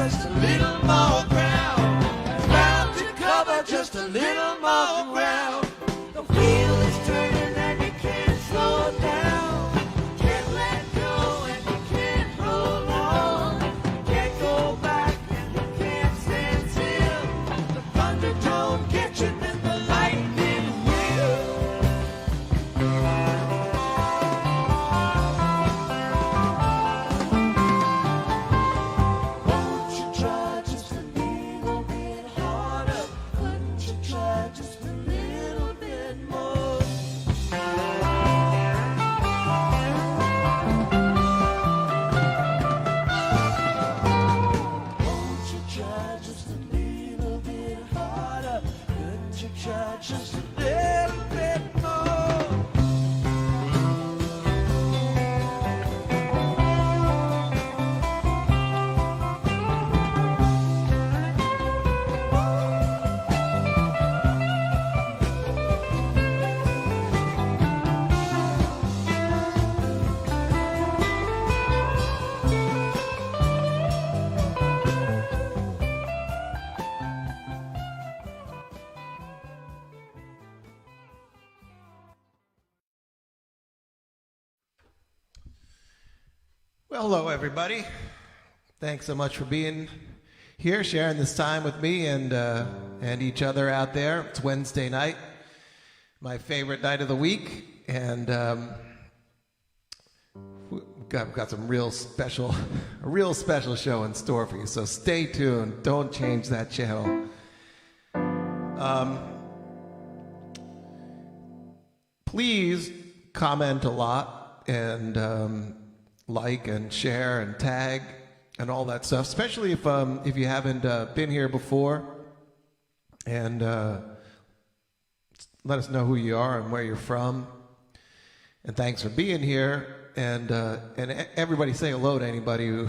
just a little more ground. Bound to cover just a little more ground. The wheel is turning and you can't slow down. Can't let go and you can't hold on. Can't go back and you can't stand still. The thunderdome catching in the lightning wheel. Won't you try just a little bit harder? Wouldn't you try just a little bit more? Won't you try just a little bit harder? Couldn't you try just a little bit more? Well, hello, everybody. Thanks so much for being here, sharing this time with me and each other out there. It's Wednesday night, my favorite night of the week, and we've got some a real special show in store for you. So stay tuned. Don't change that channel. Please comment a lot and like and share and tag and all that stuff, especially if you haven't been here before, and let us know who you are and where you're from, and thanks for being here, and everybody say hello to anybody who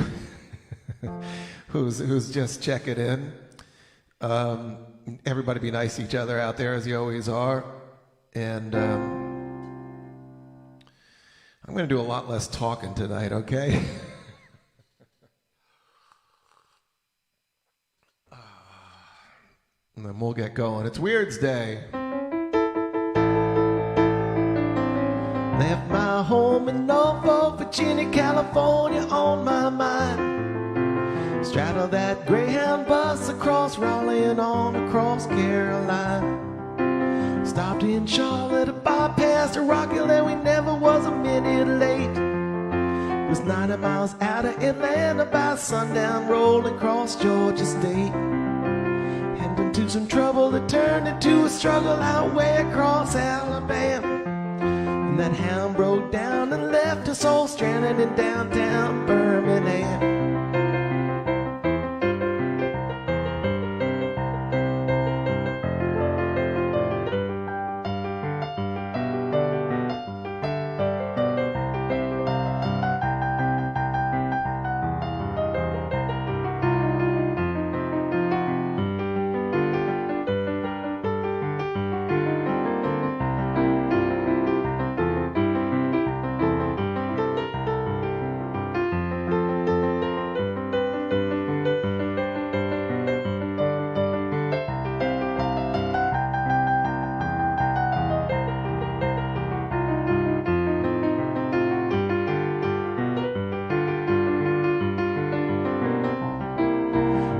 who's just checking in. Everybody be nice to each other out there, as you always are, and I'm going to do a lot less talking tonight, okay? And then we'll get going. It's Weird's Day. Left my home in Norfolk, Virginia, California on my mind. Straddled that Greyhound bus across Raleigh and on across Carolina. Stopped in Charlotte, a bypass to Rockville, and we never was a minute late. Was 90 miles out of Atlanta by sundown, rolling across Georgia State. Headed into some trouble that turned into a struggle out way across Alabama. And that hound broke down and left us all stranded in downtown Birmingham.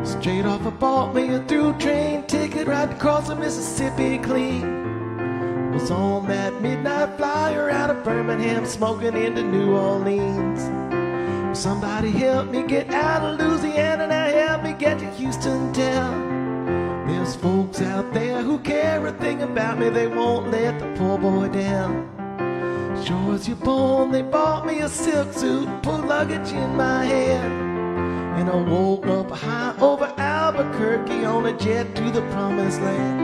Straight off, I bought me a through train ticket right across the Mississippi clean. Was on that midnight flyer out of Birmingham, smoking into New Orleans. Somebody help me get out of Louisiana, now help me get to Houston town. There's folks out there who care a thing about me, they won't let the poor boy down. Sure as you're born, they bought me a silk suit, put luggage in my head. And I woke up high over Albuquerque on a jet to the promised land.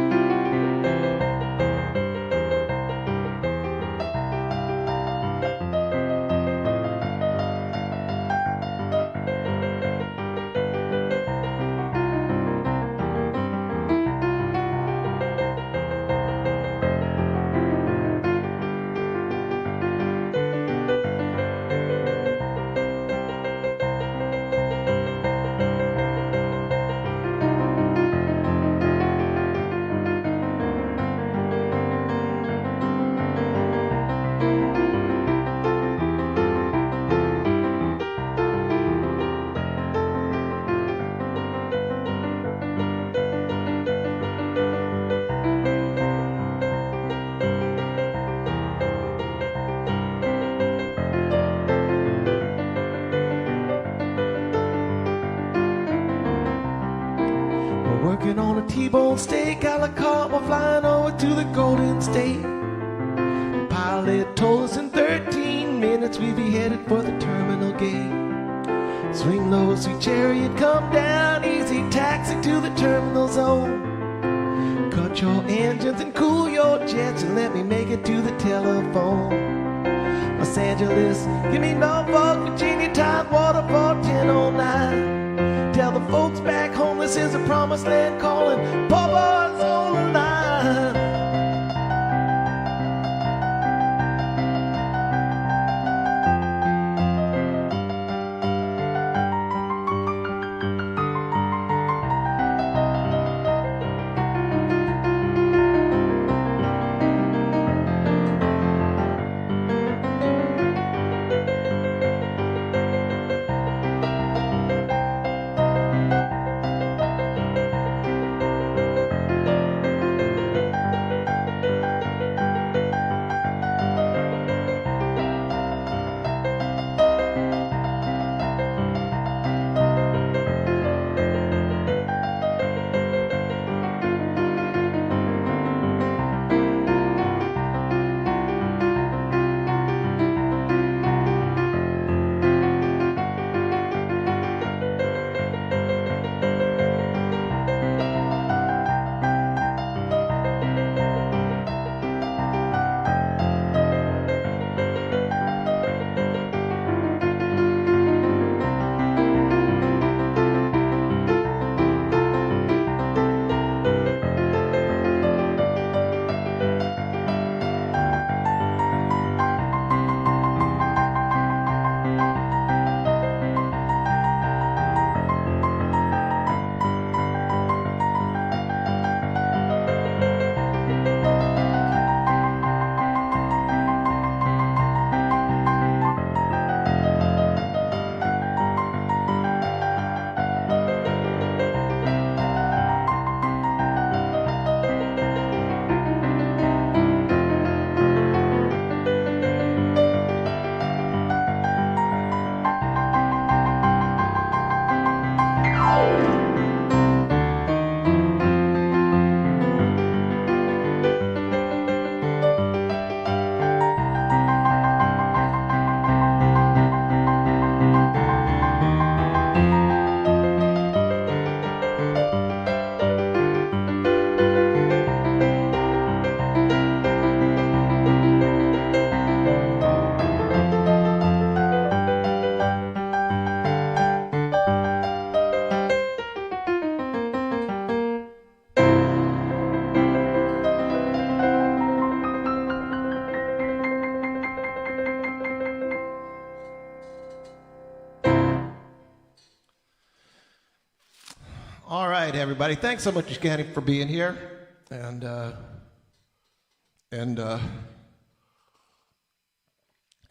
Working on a T-bone steak a la carte while flying over to the Golden State. The pilot told us in 13 minutes we'd be headed for the terminal gate. Swing low, sweet chariot, come down easy, taxi to the terminal zone. Cut your engines and cool your jets and let me make it to the telephone. Los Angeles, give me Norfolk, Virginia, Tidewater for 10:09. Tell the folks back home this is a promised land calling, poor boys on the line. All right, everybody. Thanks so much, Scanny, for being here. And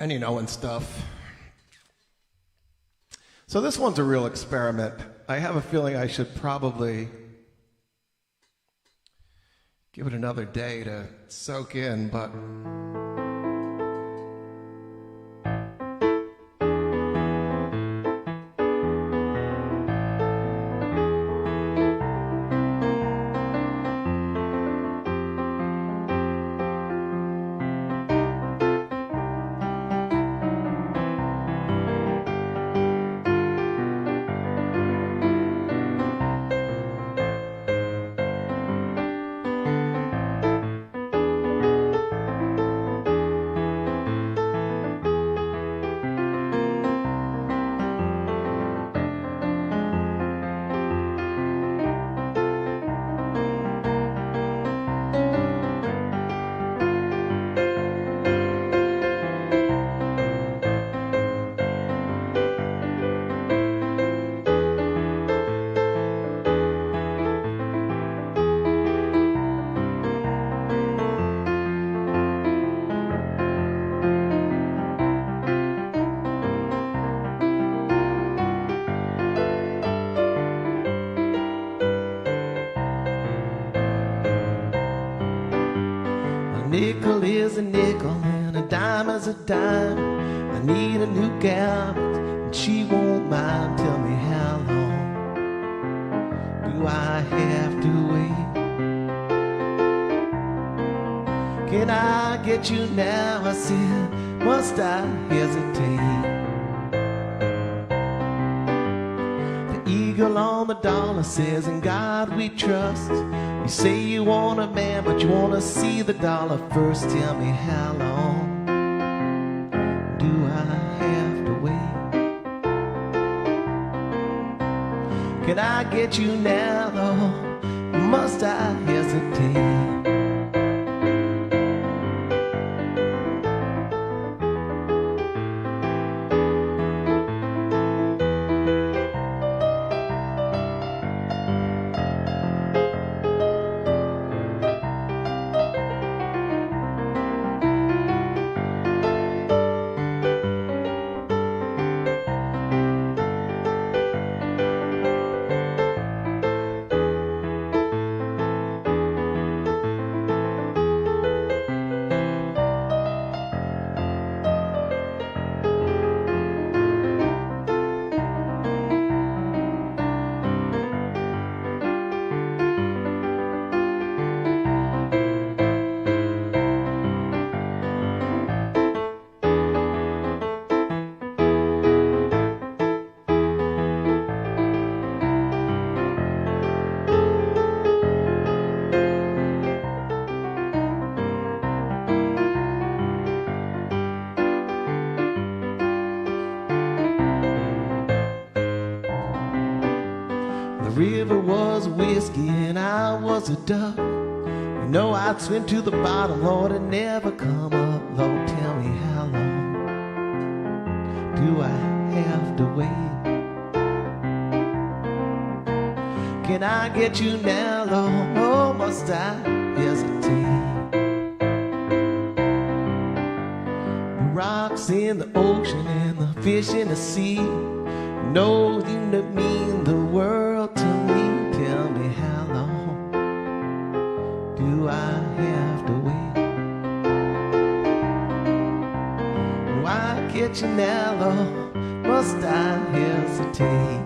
you know, and stuff. So this one's a real experiment. I have a feeling I should probably give it another day to soak in, but nickel is a nickel and a dime is a dime. I need a new gal, and she won't mind. Tell me how long do I have to get you now? I said, must I hesitate? The eagle on the dollar says, in God we trust. You say you want a man, but you want to see the dollar first. Tell me, how long do I have to wait? Can I get you now, though? Must I hesitate? The river was whiskey and I was a duck. You know I'd swim to the bottom, Lord, and never come up. Lord, tell me, how long do I have to wait? Can I get you now, Lord, or must I hesitate? The rocks in the ocean and the fish in the sea know you mean the world to me. Tell me, how long do I have to wait? Why get you now, Lord? Must I hesitate?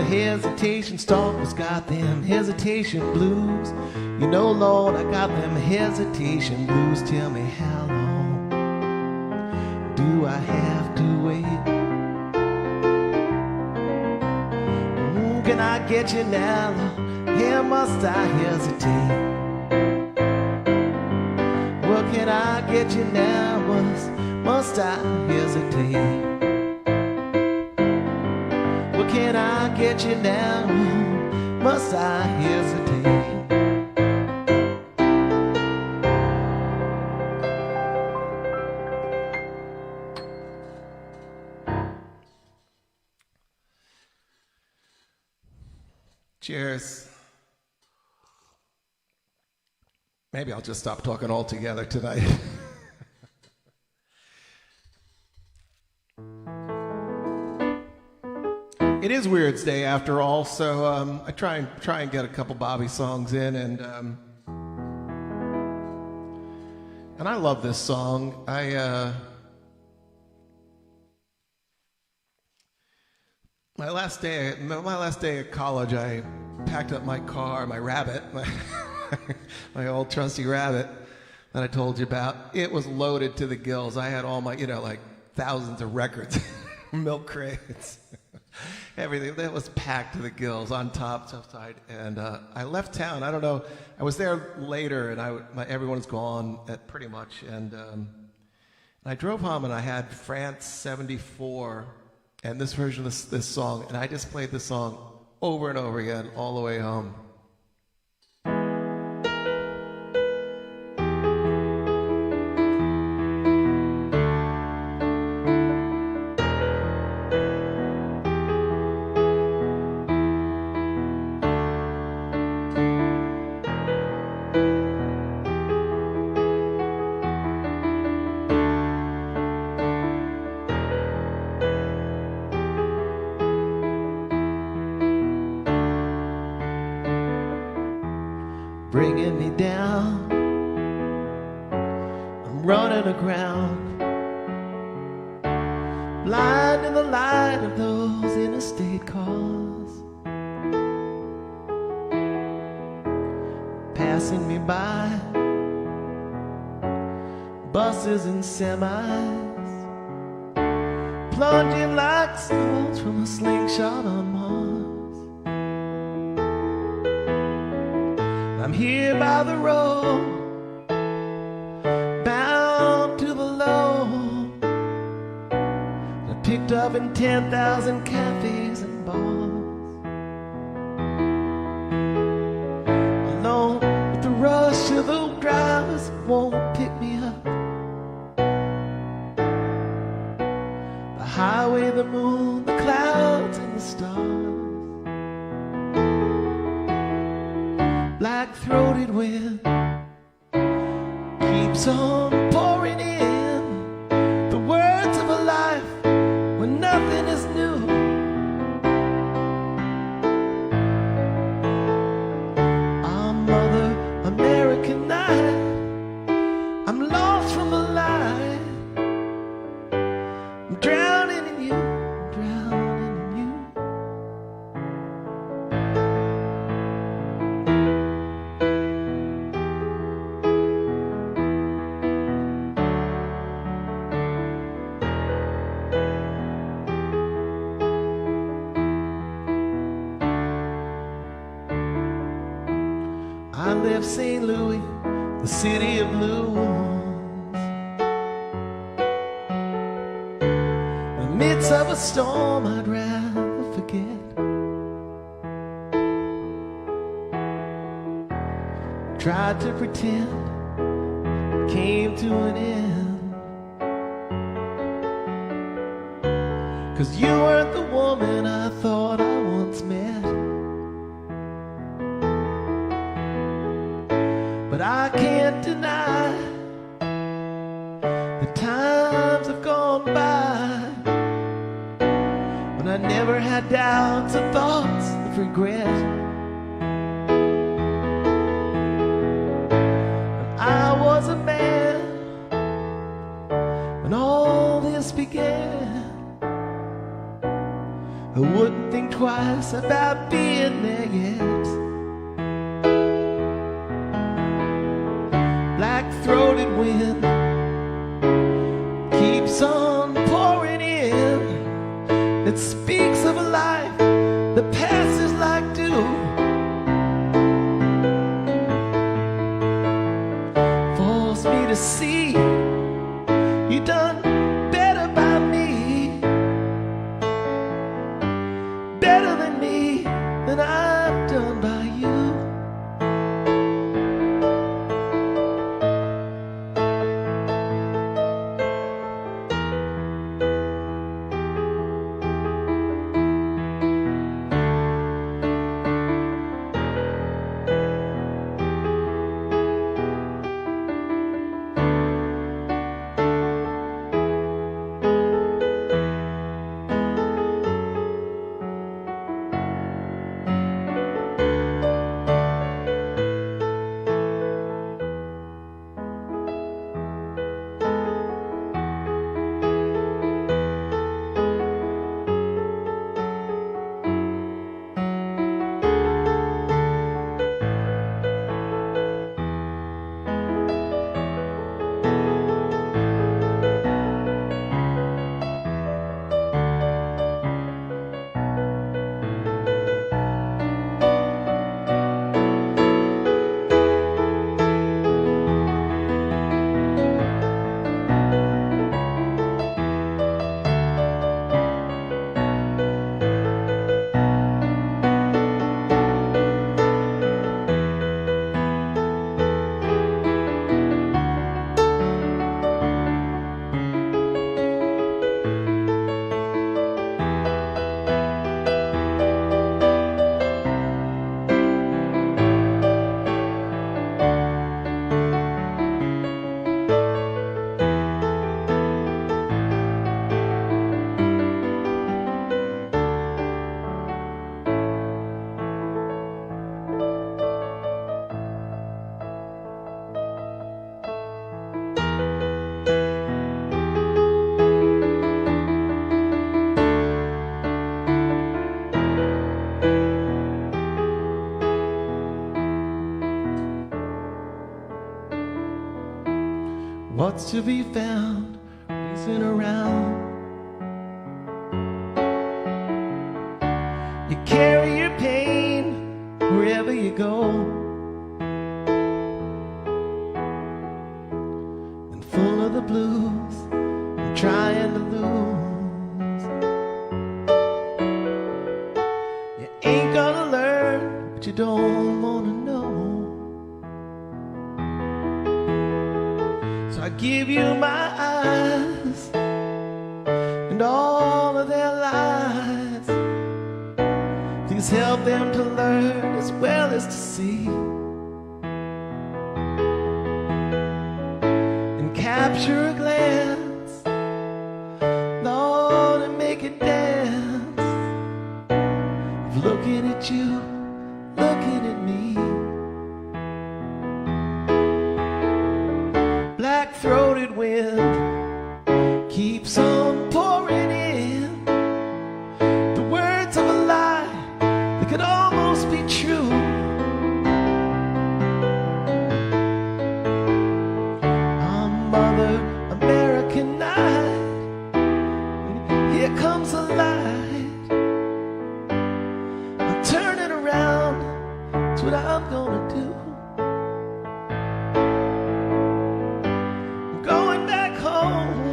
hesitation stalkers got them hesitation blues. You know, Lord, I got them hesitation blues. Tell me, how long do I have to wait? Can I get you now? Here must I hesitate? Well, can I get you now? Must I hesitate? Well, can I get you now? Must I hesitate? Cheers. Maybe I'll just stop talking altogether tonight. It is Weird's Day after all, so I try and get a couple Bobby songs in, and I love this song. My last day at college, I packed up my car, my Rabbit, my old trusty Rabbit that I told you about. It was loaded to the gills. I had all my, like thousands of records, milk crates, everything. That was packed to the gills, on top, side. And I left town. I don't know. I was there later, and everyone's gone pretty much. And I drove home, and I had France 74. And this version of this song, and I just played this song over and over again all the way home. Bringing me down, I'm running aground, blind in the light of those interstate cars, passing me by, buses and semis, plunging like souls from a slingshot on Mars. I'm here by the road, bound to the low. I picked up in 10,000 cafes and bars, alone with the rush of the drivers that won't pick me up. The highway, the moon, the clouds and the stars. Black-throated wind keeps on pouring in the words of a life when nothing is new. Our Mother American night, I'm lost from the light. I'm drowning in you, drowning in you. I left St. Louis, the city of blues, in the midst of a storm I'd rather forget. Tried to pretend it came to an end, 'cause you weren't the woman I thought I once met. But I can't deny the times have gone by when I never had doubts or thoughts of regret. And I was a man when all this began. I wouldn't think twice about being there yet. Black-throated wind keeps on pouring in. It speaks of a life that passes like dew. Force me to see you done better by me, better than me, than I've done by you. What's to be found racing around? You carry your pain wherever you go, and full of the blues and trying to lose. You ain't gonna learn what you don't wanna know. So I give you my eyes and all of their lies. Please help them to learn as well as to see, and capture a glance, Lord, and make it dance, of looking at you, looking at me. Black-throated wind keeps on pouring in, the words of a lie that could almost be true. Our Mother American night, and here comes the light. I'm turning around, that's what I'm gonna do.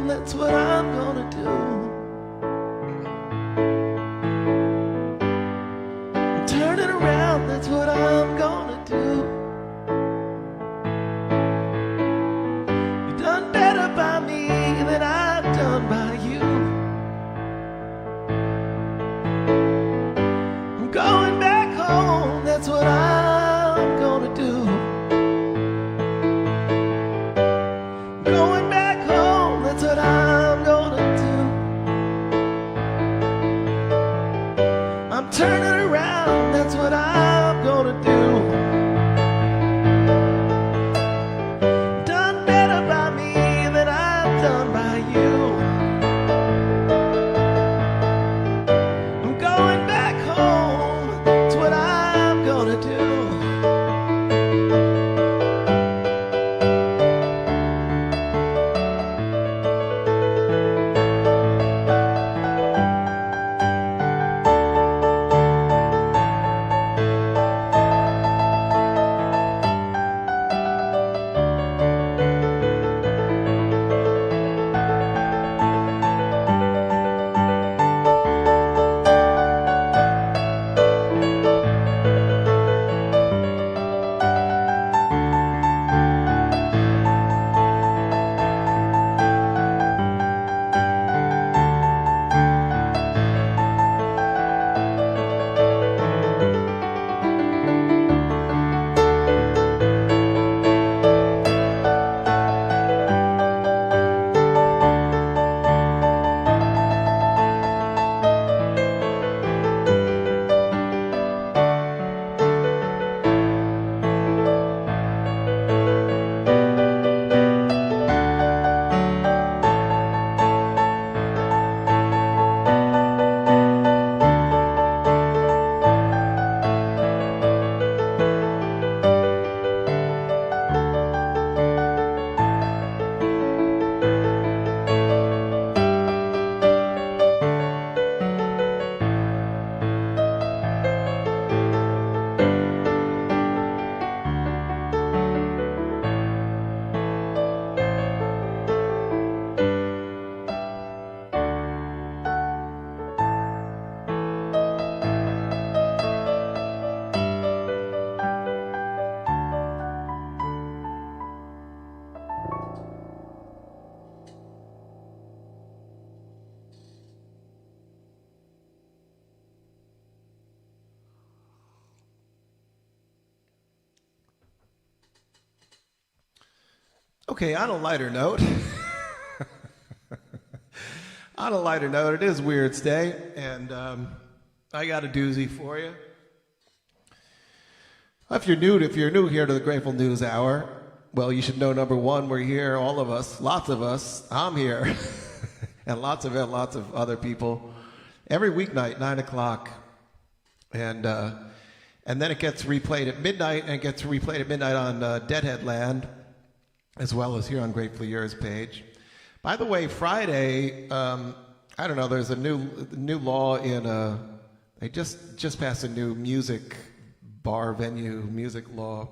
That's what I'm gonna do. I'm turning around, that's what I'm gonna do. You've done better by me than I've done by you. I'm going back home, that's what I'm gonna do. I'm going back home, that's what I'm gonna do. I'm turning around, that's what I'm gonna do. Done better by me than I've done by you. I'm going Okay, on a lighter note, it is Weird's Day, and I got a doozy for you. If you're new here to the Grateful News Hour, well, you should know, number one, we're here, all of us, lots of us. I'm here, and lots of other people, every weeknight, 9 o'clock, and then it gets replayed at midnight, and it gets replayed at midnight on Deadhead Land, as well as here on Gratefully Yours page. By the way, Friday, I don't know, there's a new law in, they just passed a new music bar venue music law,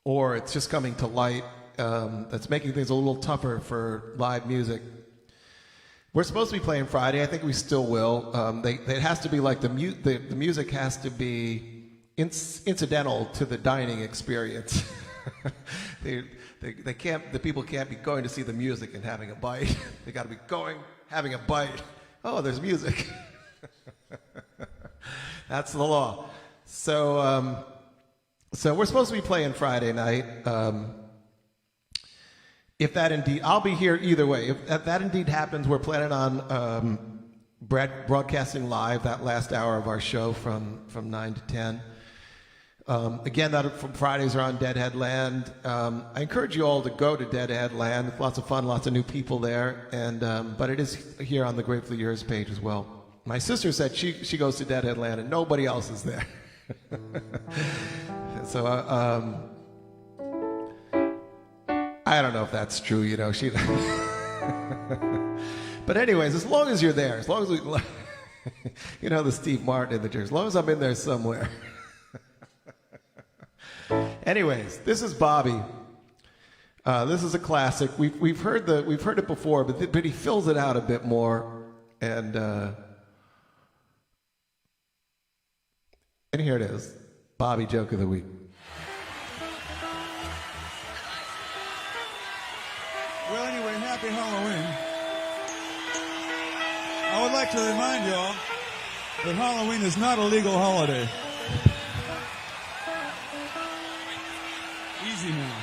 or it's just coming to light, that's making things a little tougher for live music. We're supposed to be playing Friday. I think we still will. It has to be like the music has to be incidental to the dining experience. They can't. The people can't be going to see the music and having a bite. They got to be going, having a bite. Oh, there's music. That's the law. So we're supposed to be playing Friday night. If that indeed, I'll be here either way. If that indeed happens, we're planning on broadcasting live that last hour of our show from 9 to 10. Again, that from Fridays are on Deadhead Land. I encourage you all to go to Deadhead Land. It's lots of fun, lots of new people there, and but it is here on the Gratefully Yours page as well. My sister said she goes to Deadhead Land and nobody else is there. So I don't know if that's true, you know. She. But anyways, as long as you're there, as long as we, you know, the Steve Martin in the church, as long as I'm in there somewhere. Anyways, this is Bobby. This is a classic. We've heard it before, but he fills it out a bit more, and here it is, Bobby Joke of the Week. Well, anyway, happy Halloween. I would like to remind y'all that Halloween is not a legal holiday. Easy now.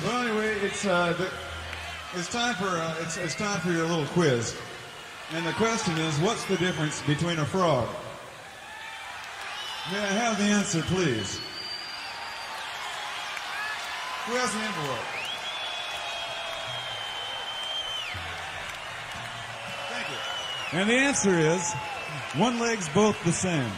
Well, anyway, it's time for your little quiz, and the question is, what's the difference between a frog? May I have the answer, please? Who has the envelope? Thank you. And the answer is, one leg's both the same.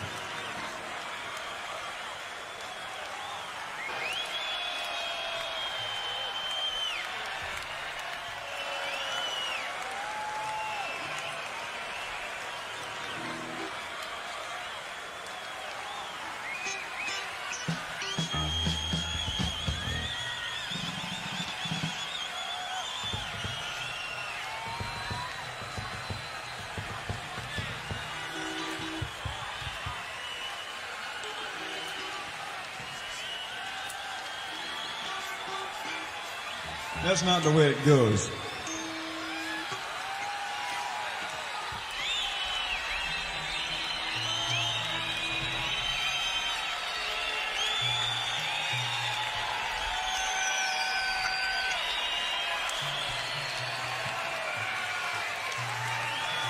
That's not the way it goes.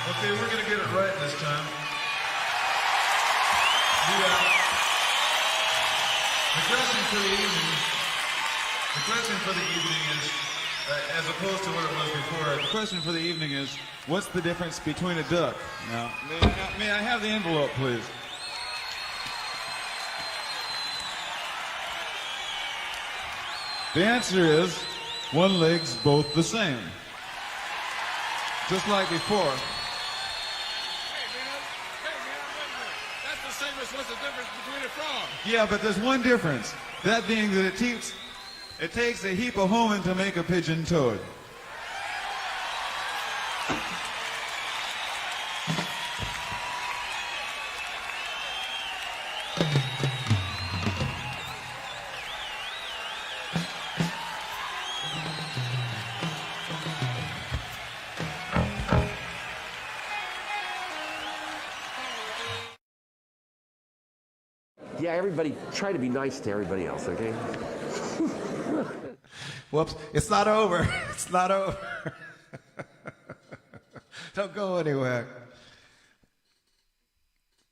Okay, we're going to get it right this time. The question for the evening is, as opposed to what it was before, the question for the evening is, what's the difference between a duck? Now, may I have the envelope, please? The answer is, one leg's both the same. Just like before. Hey, man, wait a minute. That's the same as what's the difference between a frog? Yeah, but there's one difference. That being that it takes a heap of hoeing to make a pigeon toad. Yeah, everybody, try to be nice to everybody else, okay? Whoops, it's not over. It's not over. Don't go anywhere.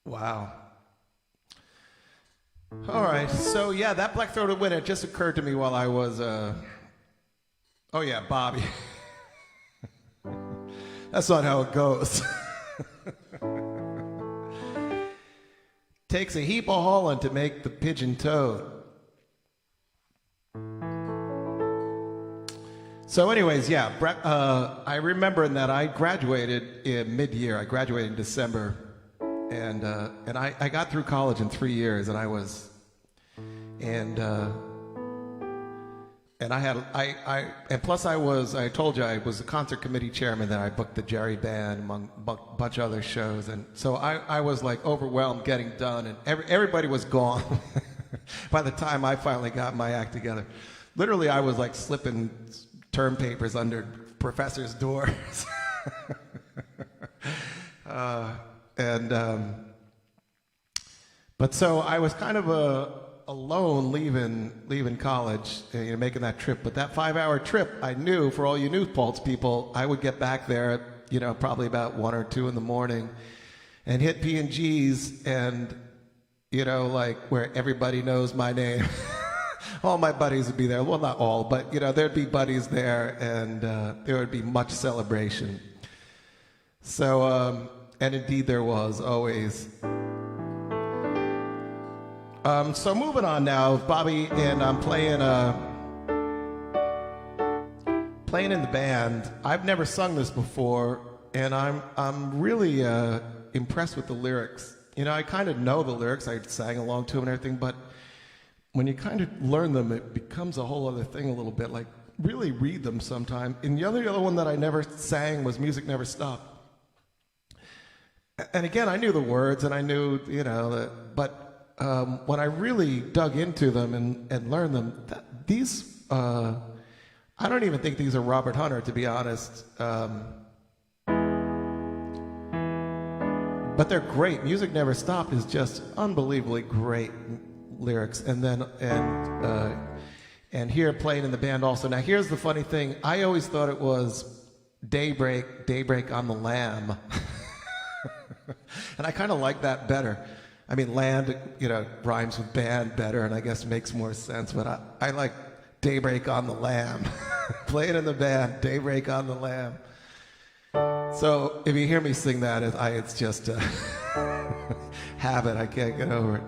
Wow. All right, so yeah, that black-throated winner just occurred to me while I was, oh yeah, Bobby. That's not how it goes. Takes a heap of hauling to make the pigeon toad. So anyways, yeah, I remember that I graduated in mid-year. I graduated in December, and I got through college in 3 years, and I was, and plus I told you I was the concert committee chairman. Then I booked the Jerry Band among a bunch of other shows, and so I was like overwhelmed getting done, and everybody was gone by the time I finally got my act together. Literally, I was like slipping term papers under professors' doors. But so I was kind of alone leaving college, making that trip. But that 5-hour trip, I knew for all you New Paltz people, I would get back there, probably about 1 or 2 in the morning, and hit P&G's, and like where everybody knows my name. All my buddies would be there. Well, not all, but there'd be buddies there, and there would be much celebration. So, and indeed there was always. So moving on now, Bobby, and I'm playing in the band. I've never sung this before, and I'm really impressed with the lyrics. I kind of know the lyrics. I sang along to them and everything, but when you kind of learn them, it becomes a whole other thing a little bit. Like, really read them sometime. And the other one that I never sang was Music Never Stopped. And again, I knew the words, and I knew, but when I really dug into them and learned them, these, I don't even think these are Robert Hunter, to be honest. But they're great. Music Never Stopped is just unbelievably great lyrics, and here playing in the band also. Now here's the funny thing, I always thought it was daybreak on the lamb. And I kind of like that better. I mean, land, rhymes with band better, and I guess makes more sense, but I like daybreak on the lamb. Playing in the band, daybreak on the lamb. So if you hear me sing that, it's just a habit. I can't get over it.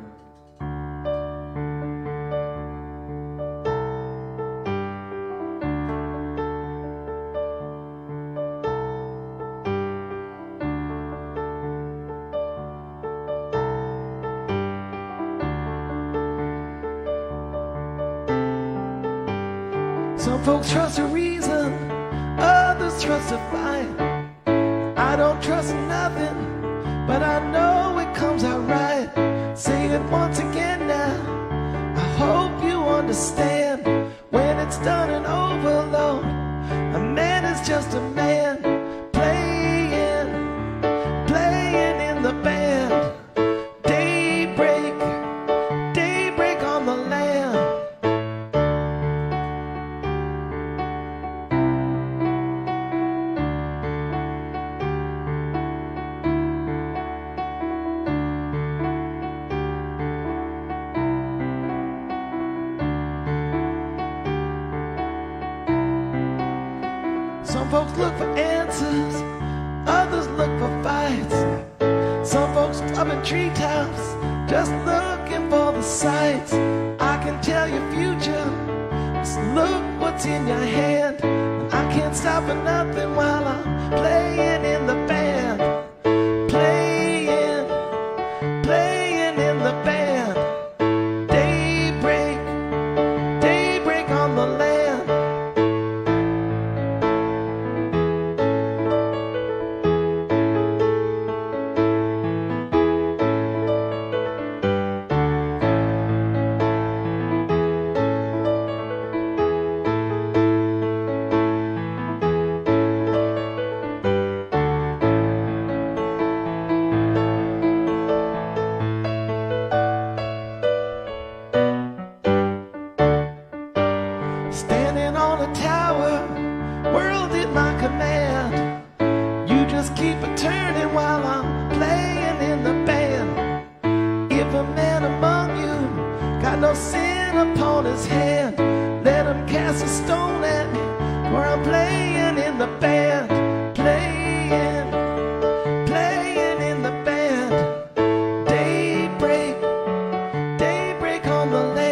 Some folks trust a reason, others trust a fight. I don't trust nothing, but I know it comes out right. Say it once again now, I hope you understand. When it's done and overload, a man is just a man, playing in the band. Daybreak on the land. Some folks look for answers, others look for fights. Some folks up in treetops, just looking for the sights. I can tell your future, just look what's in your hand. And I can't stop for nothing while I'm playing in the band. Playing in the band. Daybreak on the land. sin upon his hand. Let him cast a stone at me, for I'm playing in the band. Playing in the band. Daybreak, daybreak on the land.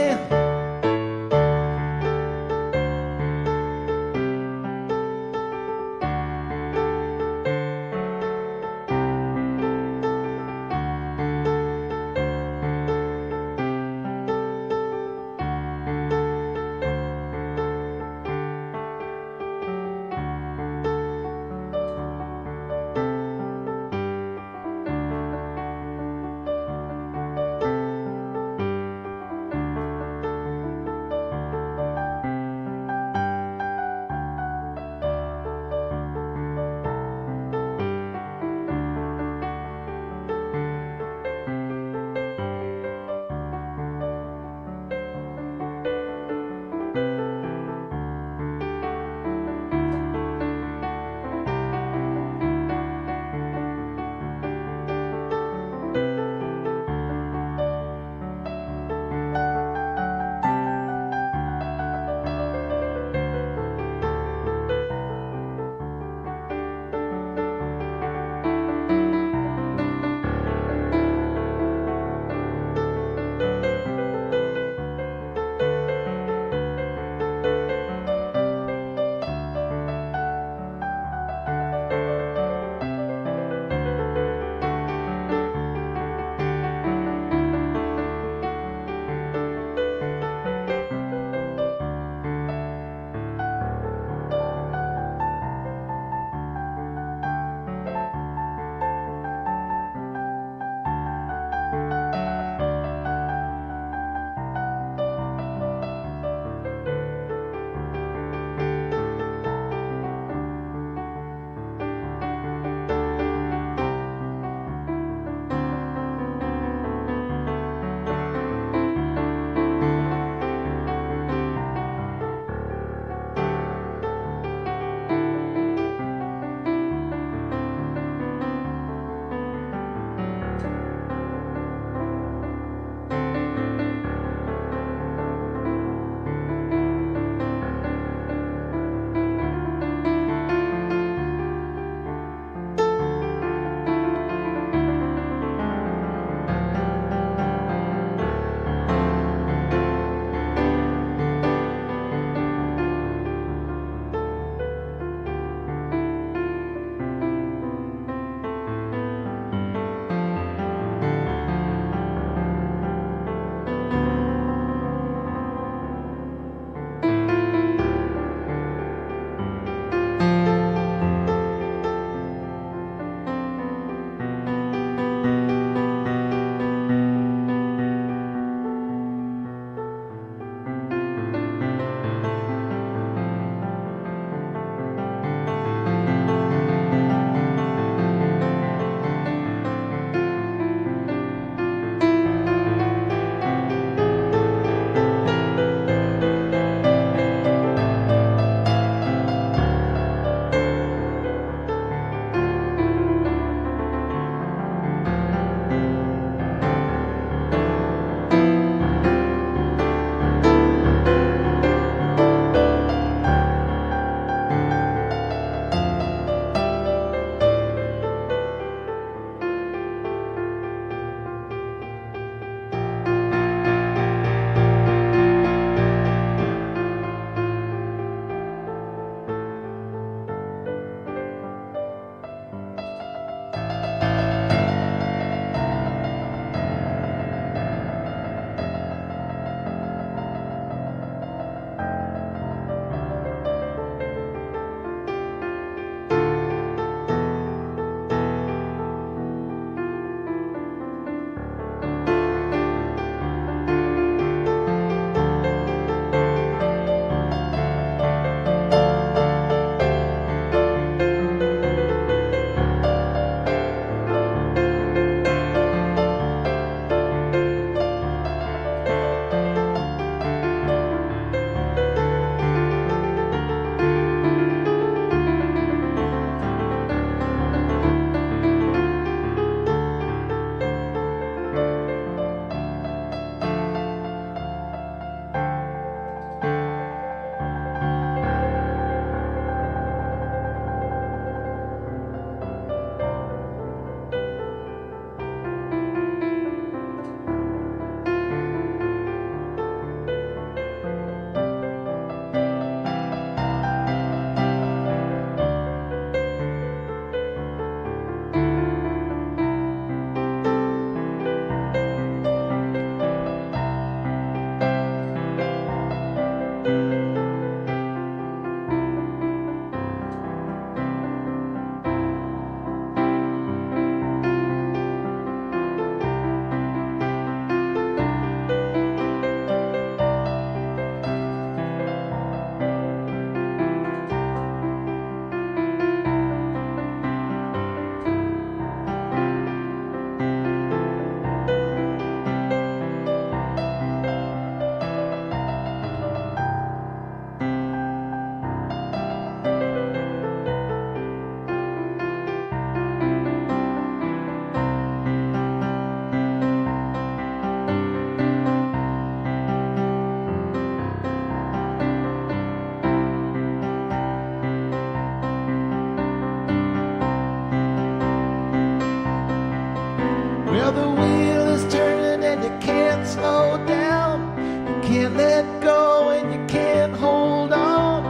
let go and you can't hold on.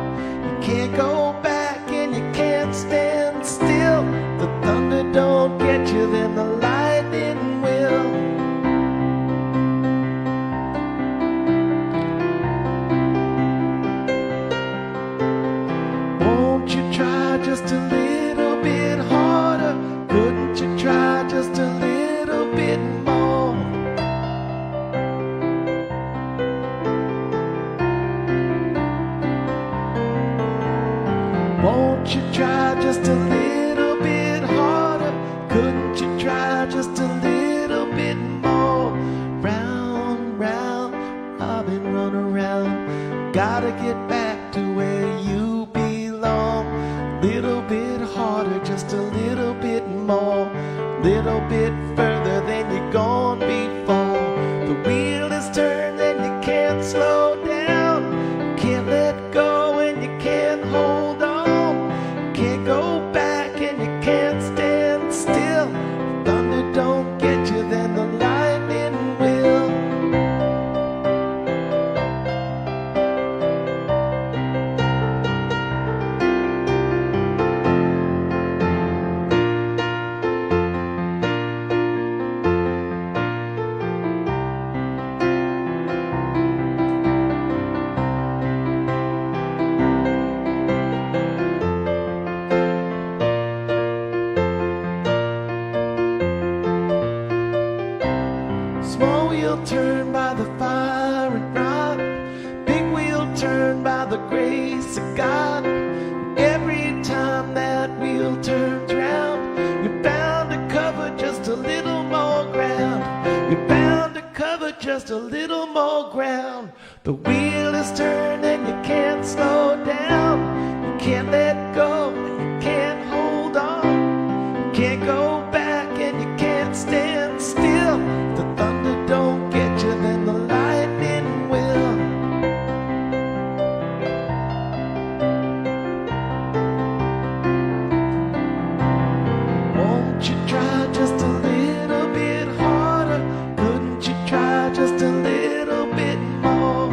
You can't go back and you can't stand still. The thunder don't get you, then the lightning will. Won't you try just a little bit harder? Couldn't you try just a little bit more? Won't you try just a little bit harder? Couldn't you try just a little bit more? Round, round, Robin, run around. Gotta get back to where you belong. Little bit harder, just a little bit more. Little bit further than you've gone before. The wheel is turned and you can't slow down. You can't let go and you can't hold on. You can't go back and you can't stand still. Thunder don't get you, then the lightning will. Small wheel turned by the fire and rock. Big wheel turned by the grace of God. Every time that wheel turns round, you're bound to cover just a little more ground. You're bound to cover just a little more ground. The wheel is turned and you can't slow down. You can't let go and you can't hold on. You can't go back and you can't stand still. The thunder don't get you, then the lightning will. Won't you try just a little bit harder? Couldn't you try just a little bit more?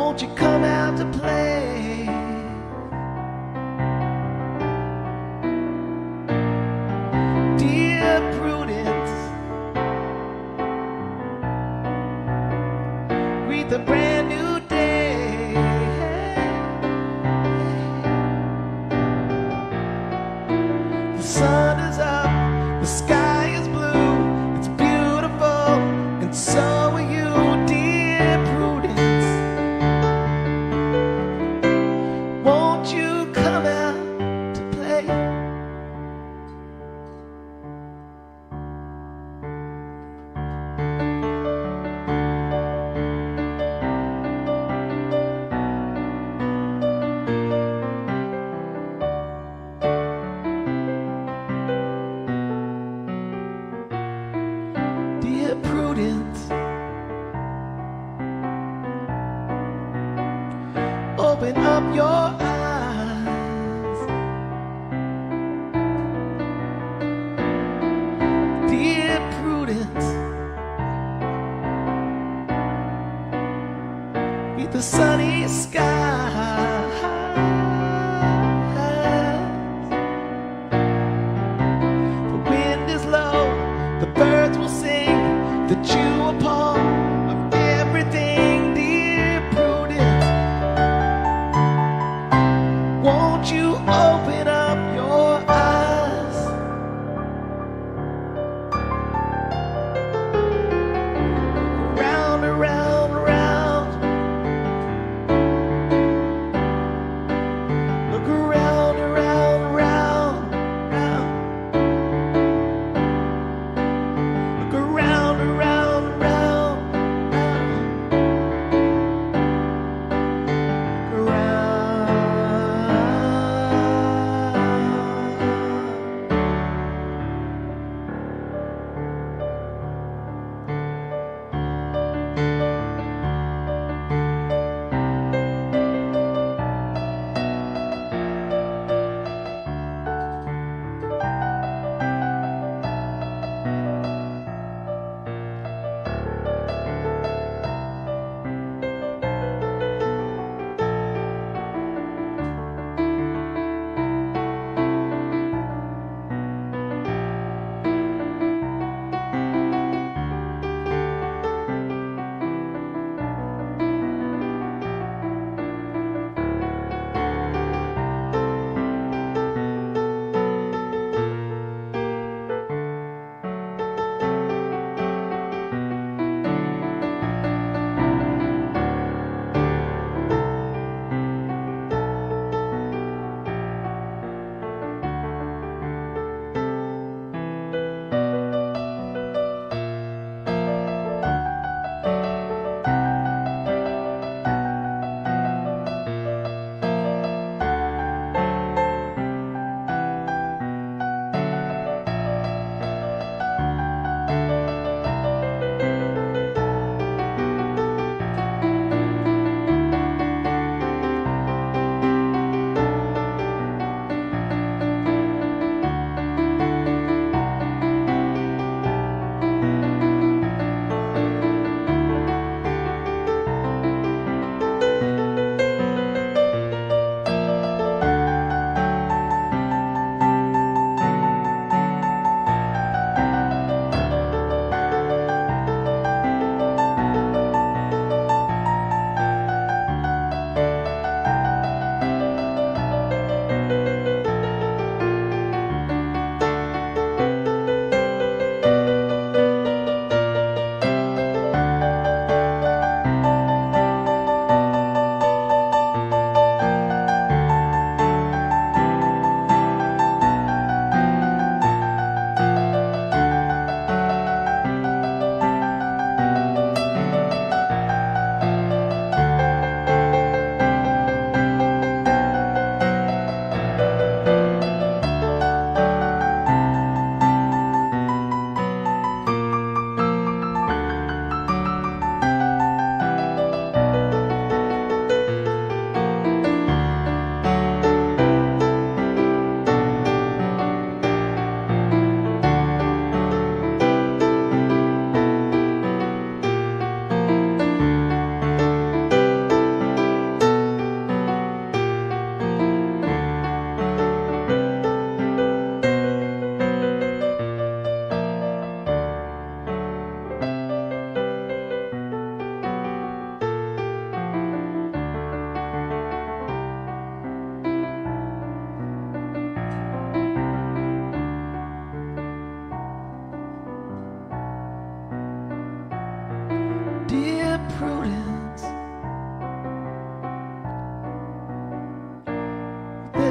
won't you come out to play? Dear Prudence, greet the brand new day. The sun is up, the sky is blue, it's beautiful, and so are you, dear Prudence. Won't you come out to play? Dear Prudence, open up your eyes. Dear Prudence, meet the sunny skies. The wind is low, the birds will sing, the dew upon of everything, dear Prudence. Won't you open up your eyes? Round, around, round.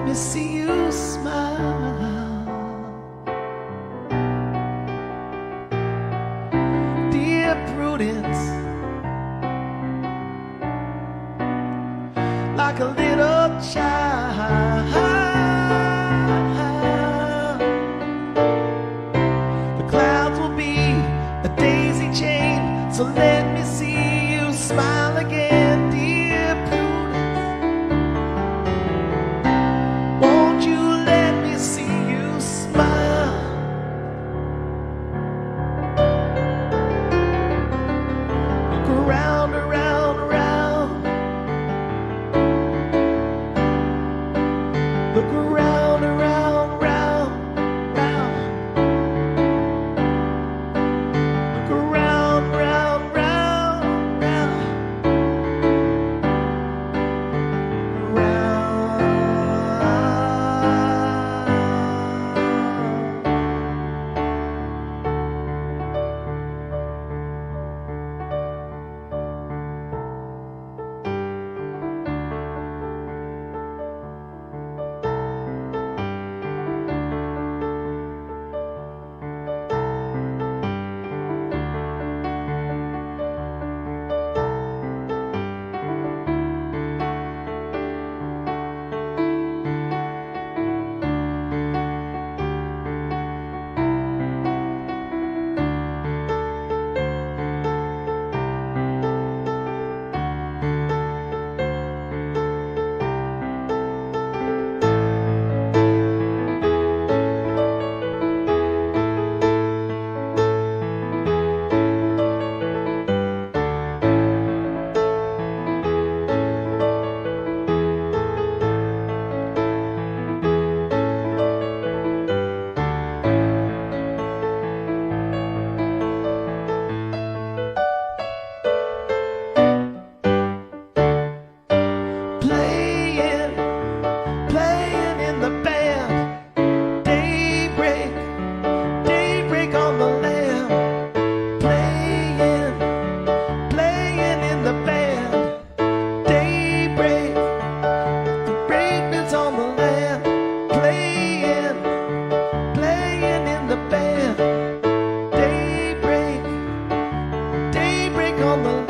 let me see you smile. Dear Prudence, like a little child, the clouds will be a daisy chain, so let me see you smile again. Dear Prudence, won't you let me see you smile? Look around, around, around. Look around, around, round, round. Look around, round, round, round. Playing, playing in the band. Daybreak, daybreak on the land. Playing, playing in the band. Daybreak, the brakeman's on the land. Playing, playing in the band. Daybreak, daybreak on the land.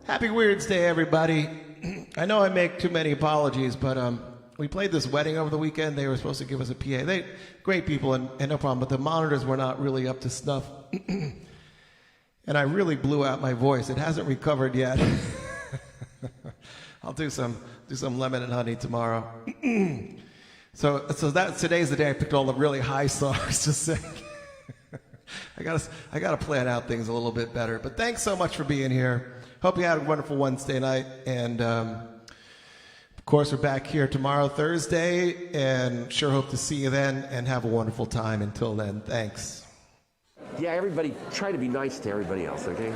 Happy Weirds Day, everybody. I know I make too many apologies, but we played this wedding over the weekend. They were supposed to give us a PA. They great people and no problem, but the monitors were not really up to snuff. And I really blew out my voice. It hasn't recovered yet. I'll do some lemon and honey tomorrow. So today's the day I picked all the really high songs to sing. I gotta plan out things a little bit better. But thanks so much for being here. Hope you had a wonderful Wednesday night, and of course we're back here tomorrow, Thursday, and sure hope to see you then, and have a wonderful time. Until then, thanks. Yeah, everybody, try to be nice to everybody else, okay?